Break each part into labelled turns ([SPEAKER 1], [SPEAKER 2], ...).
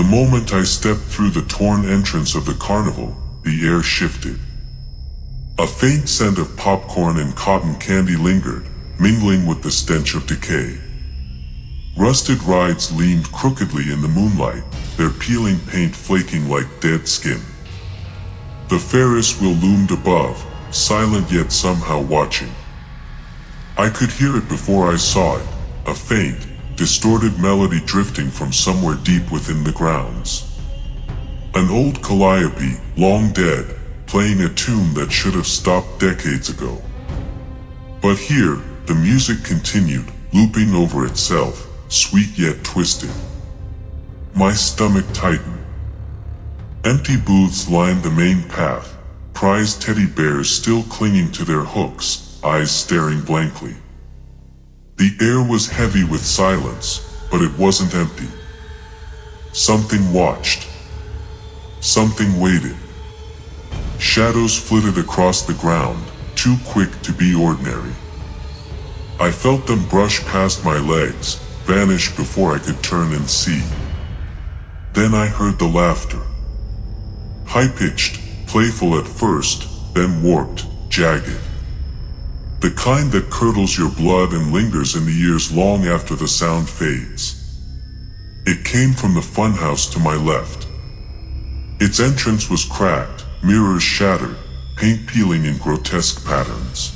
[SPEAKER 1] The moment I stepped through the torn entrance of the carnival, the air shifted. A faint scent of popcorn and cotton candy lingered, mingling with the stench of decay. Rusted rides leaned crookedly in the moonlight, their peeling paint flaking like dead skin. The Ferris wheel loomed above, silent yet somehow watching. I could hear it before I saw it, a faint, distorted melody drifting from somewhere deep within the grounds. An old calliope, long dead, playing a tune that should have stopped decades ago. But here, the music continued, looping over itself, sweet yet twisted. My stomach tightened. Empty booths lined the main path, prized teddy bears still clinging to their hooks, eyes staring blankly. The air was heavy with silence, but it wasn't empty. Something watched. Something waited. Shadows flitted across the ground, too quick to be ordinary. I felt them brush past my legs, vanish before I could turn and see. Then I heard the laughter. High-pitched, playful at first, then warped, jagged. The kind that curdles your blood and lingers in the ears long after the sound fades. It came from the funhouse to my left. Its entrance was cracked, mirrors shattered, paint peeling in grotesque patterns.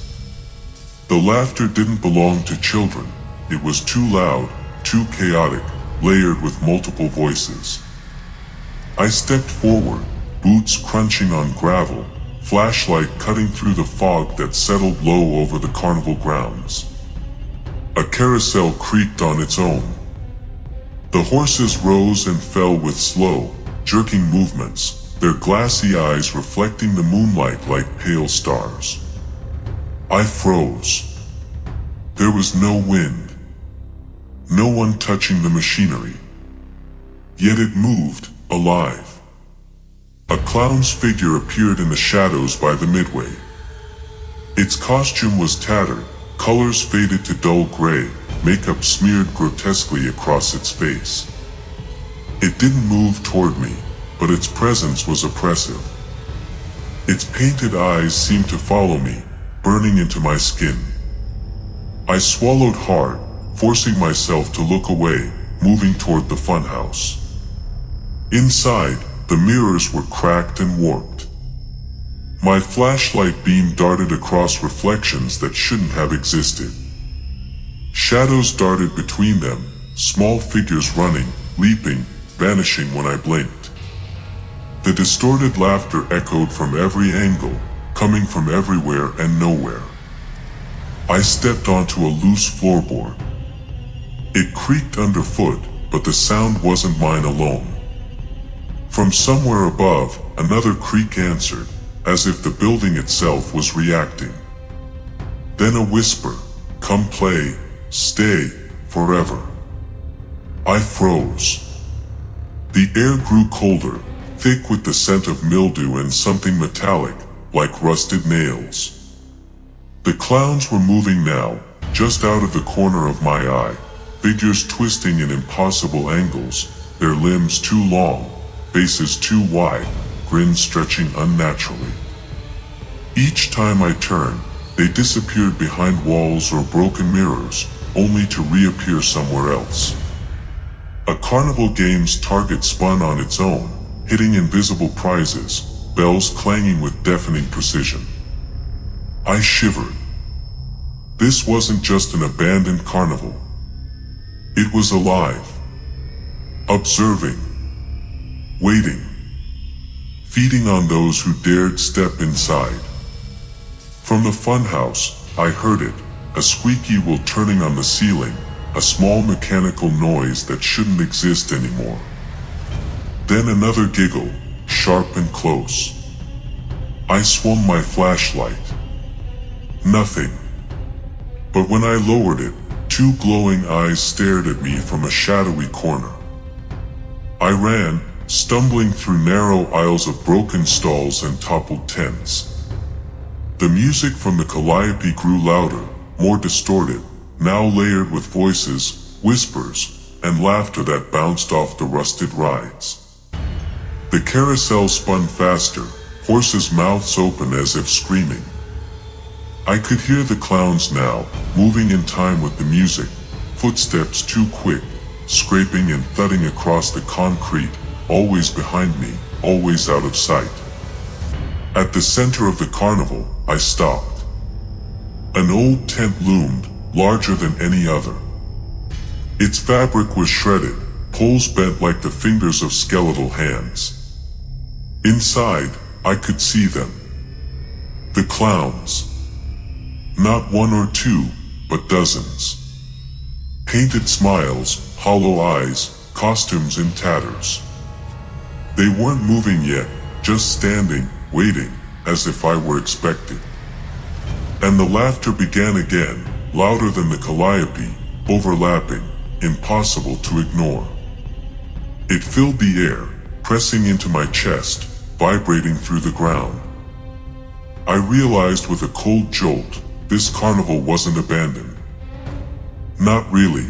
[SPEAKER 1] The laughter didn't belong to children. It was too loud, too chaotic, layered with multiple voices. I stepped forward, boots crunching on gravel, flashlight cutting through the fog that settled low over the carnival grounds. A carousel creaked on its own. The horses rose and fell with slow, jerking movements, their glassy eyes reflecting the moonlight like pale stars. I froze. There was no wind. No one touching the machinery. Yet it moved, alive. A clown's figure appeared in the shadows by the midway. Its costume was tattered, colors faded to dull gray, makeup smeared grotesquely across its face. It didn't move toward me, but its presence was oppressive. Its painted eyes seemed to follow me, burning into my skin. I swallowed hard, forcing myself to look away, moving toward the funhouse. Inside, the mirrors were cracked and warped. My flashlight beam darted across reflections that shouldn't have existed. Shadows darted between them, small figures running, leaping, vanishing when I blinked. The distorted laughter echoed from every angle, coming from everywhere and nowhere. I stepped onto a loose floorboard. It creaked underfoot, but the sound wasn't mine alone. From somewhere above, another creak answered, as if the building itself was reacting. Then a whisper, "Come play, stay, forever." I froze. The air grew colder, thick with the scent of mildew and something metallic, like rusted nails. The clowns were moving now, just out of the corner of my eye, figures twisting in impossible angles, their limbs too long, faces too wide, grins stretching unnaturally. Each time I turned, they disappeared behind walls or broken mirrors, only to reappear somewhere else. A carnival game's target spun on its own, hitting invisible prizes, bells clanging with deafening precision. I shivered. This wasn't just an abandoned carnival. It was alive. Observing. Waiting. Feeding on those who dared step inside. From the funhouse, I heard it, a squeaky wheel turning on the ceiling, a small mechanical noise that shouldn't exist anymore. Then another giggle, sharp and close. I swung my flashlight. Nothing. But when I lowered it, two glowing eyes stared at me from a shadowy corner. I ran, stumbling through narrow aisles of broken stalls and toppled tents. The music from the calliope grew louder, more distorted, now layered with voices, whispers, and laughter that bounced off the rusted rides. The carousel spun faster, horses' mouths open as if screaming. I could hear the clowns now, moving in time with the music, footsteps too quick, scraping and thudding across the concrete, always behind me, always out of sight. At the center of the carnival, I stopped. An old tent loomed, larger than any other. Its fabric was shredded, poles bent like the fingers of skeletal hands. Inside, I could see them. The clowns. Not one or two, but dozens. Painted smiles, hollow eyes, costumes in tatters. They weren't moving yet, just standing, waiting, as if I were expected. And the laughter began again, louder than the calliope, overlapping, impossible to ignore. It filled the air, pressing into my chest, vibrating through the ground. I realized with a cold jolt, this carnival wasn't abandoned. Not really.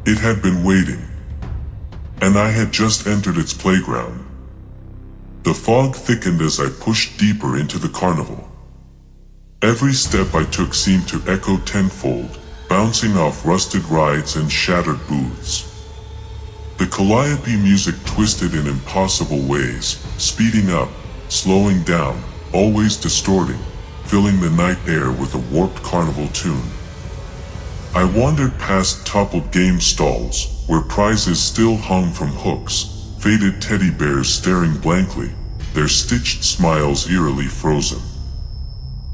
[SPEAKER 1] It had been waiting. And I had just entered its playground. The fog thickened as I pushed deeper into the carnival. Every step I took seemed to echo tenfold, bouncing off rusted rides and shattered booths. The calliope music twisted in impossible ways, speeding up, slowing down, always distorting, filling the night air with a warped carnival tune. I wandered past toppled game stalls, where prizes still hung from hooks, faded teddy bears staring blankly, their stitched smiles eerily frozen.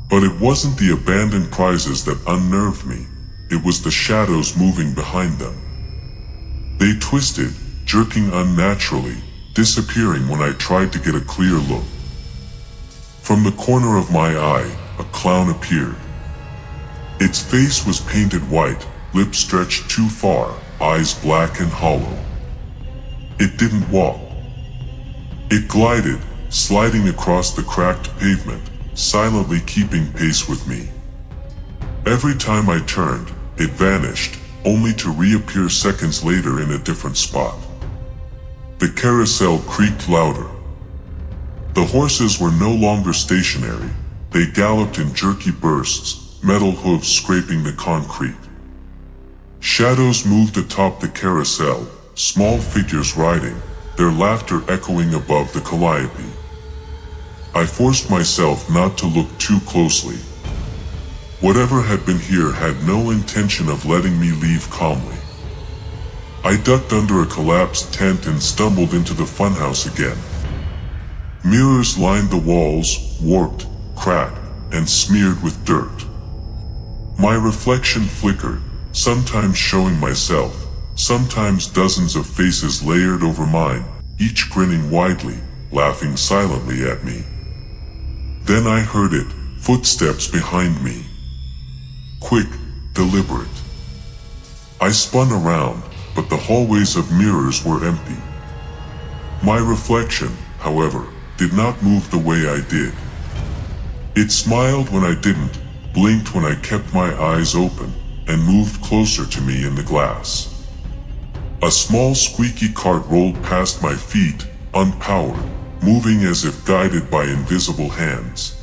[SPEAKER 1] But it wasn't the abandoned prizes that unnerved me, it was the shadows moving behind them. They twisted, jerking unnaturally, disappearing when I tried to get a clear look. From the corner of my eye, a clown appeared. Its face was painted white, lips stretched too far, eyes black and hollow. It didn't walk. It glided, sliding across the cracked pavement, silently keeping pace with me. Every time I turned, it vanished, only to reappear seconds later in a different spot. The carousel creaked louder. The horses were no longer stationary, they galloped in jerky bursts, metal hooves scraping the concrete. Shadows moved atop the carousel, small figures riding, their laughter echoing above the calliope. I forced myself not to look too closely. Whatever had been here had no intention of letting me leave calmly. I ducked under a collapsed tent and stumbled into the funhouse again. Mirrors lined the walls, warped, cracked, and smeared with dirt. My reflection flickered, sometimes showing myself, sometimes dozens of faces layered over mine, each grinning widely, laughing silently at me. Then I heard it, footsteps behind me. Quick, deliberate. I spun around, but the hallways of mirrors were empty. My reflection, however, did not move the way I did. It smiled when I didn't, blinked when I kept my eyes open, and moved closer to me in the glass. A small squeaky cart rolled past my feet, unpowered, moving as if guided by invisible hands.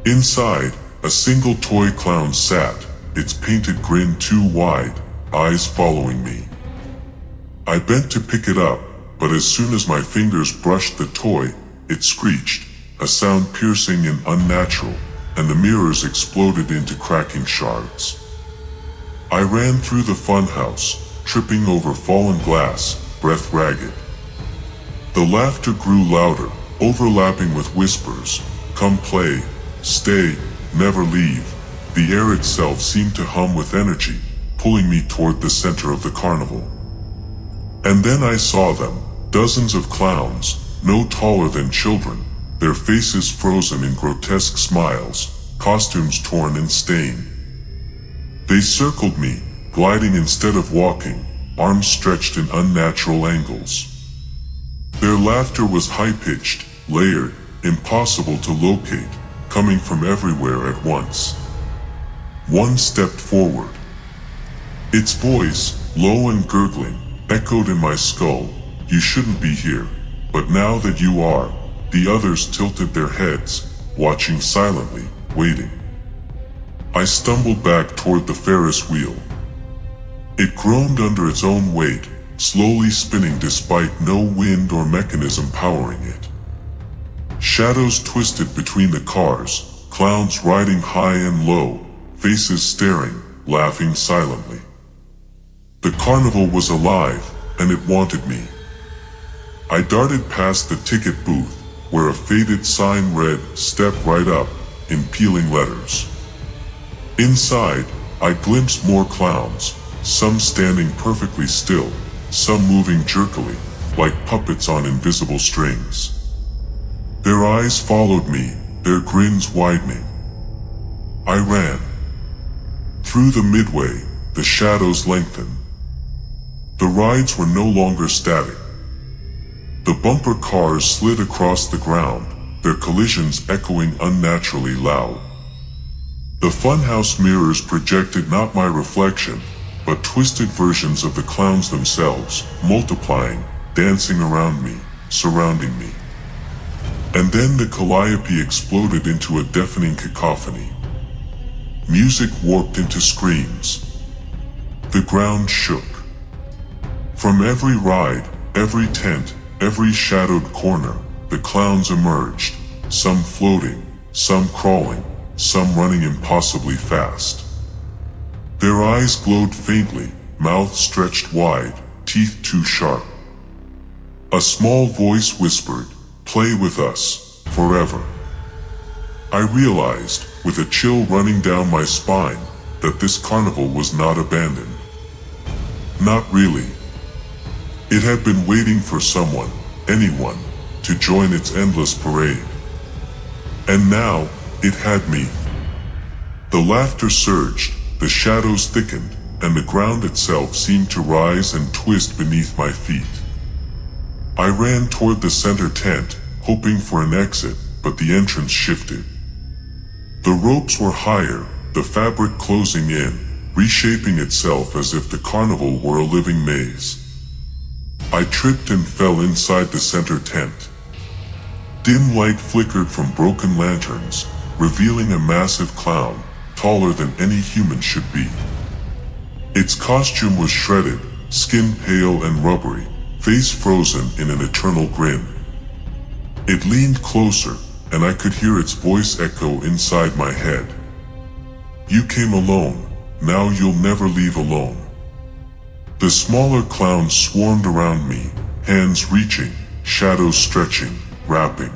[SPEAKER 1] Inside, a single toy clown sat, its painted grin too wide, eyes following me. I bent to pick it up, but as soon as my fingers brushed the toy, it screeched, a sound piercing and unnatural, and the mirrors exploded into cracking shards. I ran through the funhouse, tripping over fallen glass, breath ragged. The laughter grew louder, overlapping with whispers, "Come play, stay, never leave." The air itself seemed to hum with energy, pulling me toward the center of the carnival. And then I saw them, dozens of clowns, no taller than children, their faces frozen in grotesque smiles, costumes torn and stained. They circled me, gliding instead of walking, arms stretched in unnatural angles. Their laughter was high-pitched, layered, impossible to locate, coming from everywhere at once. One stepped forward. Its voice, low and gurgling, echoed in my skull. You shouldn't be here. But now that you are, the others tilted their heads, watching silently, waiting. I stumbled back toward the Ferris wheel. It groaned under its own weight, slowly spinning despite no wind or mechanism powering it. Shadows twisted between the cars, clowns riding high and low, faces staring, laughing silently. The carnival was alive, and it wanted me. I darted past the ticket booth, where a faded sign read, "Step right up," in peeling letters. Inside, I glimpsed more clowns, some standing perfectly still, some moving jerkily, like puppets on invisible strings. Their eyes followed me, their grins widening. I ran. Through the midway, the shadows lengthened. The rides were no longer static. The bumper cars slid across the ground, their collisions echoing unnaturally loud. The funhouse mirrors projected not my reflection, but twisted versions of the clowns themselves, multiplying, dancing around me, surrounding me. And then the calliope exploded into a deafening cacophony. Music warped into screams. The ground shook. From every ride, every tent, every shadowed corner, the clowns emerged, some floating, some crawling, some running impossibly fast. Their eyes glowed faintly, mouths stretched wide, teeth too sharp. A small voice whispered, "Play with us, forever." I realized, with a chill running down my spine, that this carnival was not abandoned. Not really. It had been waiting for someone, anyone, to join its endless parade. And now, it had me. The laughter surged, the shadows thickened, and the ground itself seemed to rise and twist beneath my feet. I ran toward the center tent, hoping for an exit, but the entrance shifted. The ropes were higher, the fabric closing in, reshaping itself as if the carnival were a living maze. I tripped and fell inside the center tent. Dim light flickered from broken lanterns, revealing a massive clown, taller than any human should be. Its costume was shredded, skin pale and rubbery, face frozen in an eternal grin. It leaned closer, and I could hear its voice echo inside my head. "You came alone, now you'll never leave alone." The smaller clowns swarmed around me, hands reaching, shadows stretching, wrapping.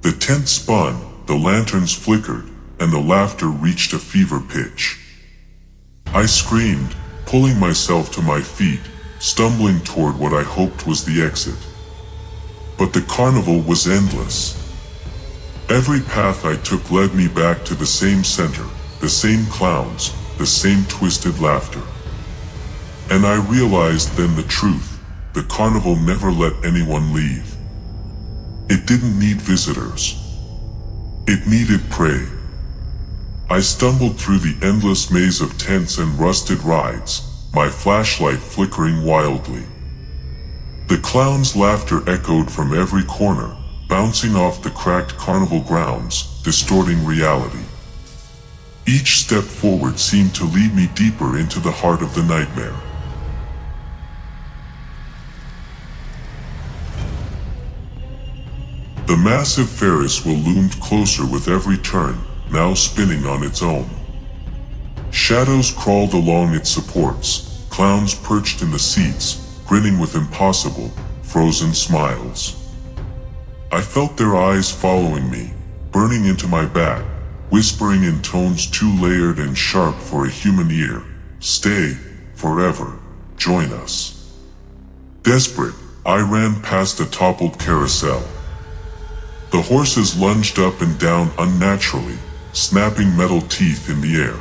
[SPEAKER 1] The tent spun, the lanterns flickered, and the laughter reached a fever pitch. I screamed, pulling myself to my feet, stumbling toward what I hoped was the exit. But the carnival was endless. Every path I took led me back to the same center, the same clowns, the same twisted laughter. And I realized then the truth: the carnival never let anyone leave. It didn't need visitors. It needed prey. I stumbled through the endless maze of tents and rusted rides, my flashlight flickering wildly. The clowns' laughter echoed from every corner, bouncing off the cracked carnival grounds, distorting reality. Each step forward seemed to lead me deeper into the heart of the nightmare. The massive Ferris wheel loomed closer with every turn, now spinning on its own. Shadows crawled along its supports, clowns perched in the seats, grinning with impossible, frozen smiles. I felt their eyes following me, burning into my back, whispering in tones too layered and sharp for a human ear, "Stay, forever, join us." Desperate, I ran past a toppled carousel. The horses lunged up and down unnaturally, snapping metal teeth in the air.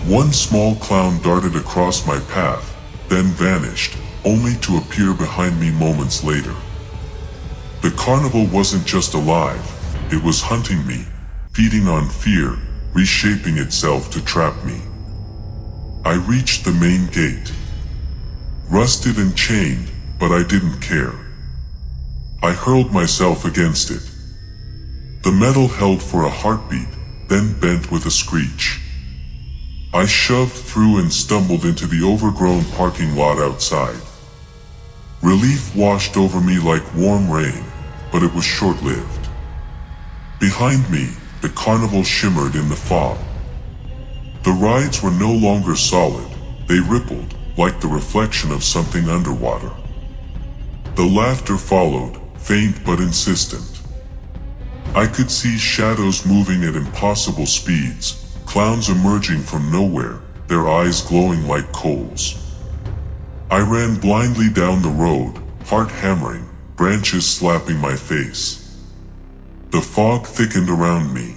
[SPEAKER 1] One small clown darted across my path, then vanished, only to appear behind me moments later. The carnival wasn't just alive, it was hunting me, feeding on fear, reshaping itself to trap me. I reached the main gate. Rusted and chained, but I didn't care. I hurled myself against it. The metal held for a heartbeat, then bent with a screech. I shoved through and stumbled into the overgrown parking lot outside. Relief washed over me like warm rain, but it was short-lived. Behind me, the carnival shimmered in the fog. The rides were no longer solid, they rippled, like the reflection of something underwater. The laughter followed, faint but insistent. I could see shadows moving at impossible speeds, clowns emerging from nowhere, their eyes glowing like coals. I ran blindly down the road, heart hammering, branches slapping my face. The fog thickened around me.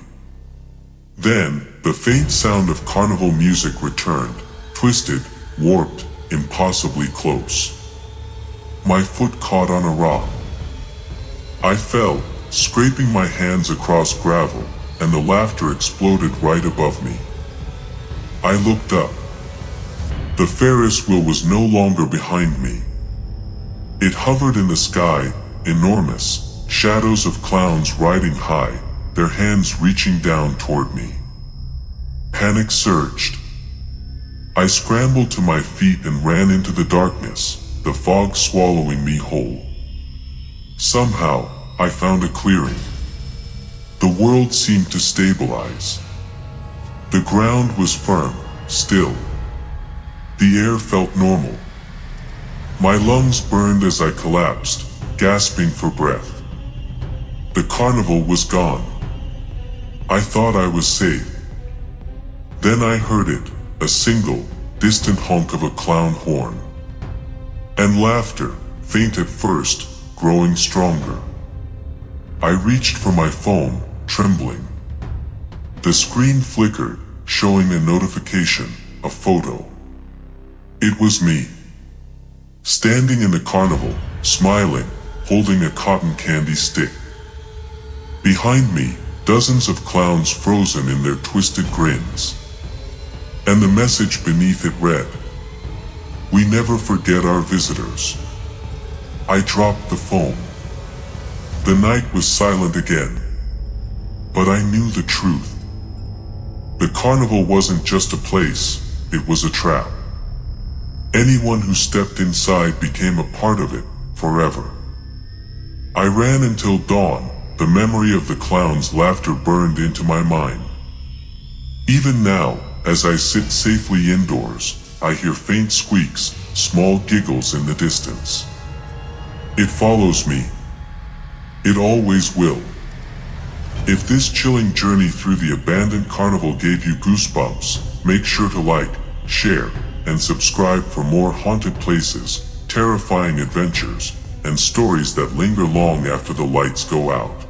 [SPEAKER 1] Then, the faint sound of carnival music returned, twisted, warped, impossibly close. My foot caught on a rock. I fell, scraping my hands across gravel, and the laughter exploded right above me. I looked up. The Ferris wheel was no longer behind me. It hovered in the sky, enormous, shadows of clowns riding high, their hands reaching down toward me. Panic surged. I scrambled to my feet and ran into the darkness, the fog swallowing me whole. Somehow, I found a clearing. The world seemed to stabilize. The ground was firm, still. The air felt normal. My lungs burned as I collapsed, gasping for breath. The carnival was gone. I thought I was safe. Then I heard it, a single, distant honk of a clown horn. And laughter, faint at first, growing stronger. I reached for my phone, trembling. The screen flickered, showing a notification, a photo. It was me. Standing in the carnival, smiling, holding a cotton candy stick. Behind me, dozens of clowns frozen in their twisted grins. And the message beneath it read, "We never forget our visitors." I dropped the phone. The night was silent again. But I knew the truth. The carnival wasn't just a place, it was a trap. Anyone who stepped inside became a part of it, forever. I ran until dawn, the memory of the clown's laughter burned into my mind. Even now, as I sit safely indoors, I hear faint squeaks, small giggles in the distance. It follows me. It always will. If this chilling journey through the abandoned carnival gave you goosebumps, make sure to like, share, and subscribe for more haunted places, terrifying adventures, and stories that linger long after the lights go out.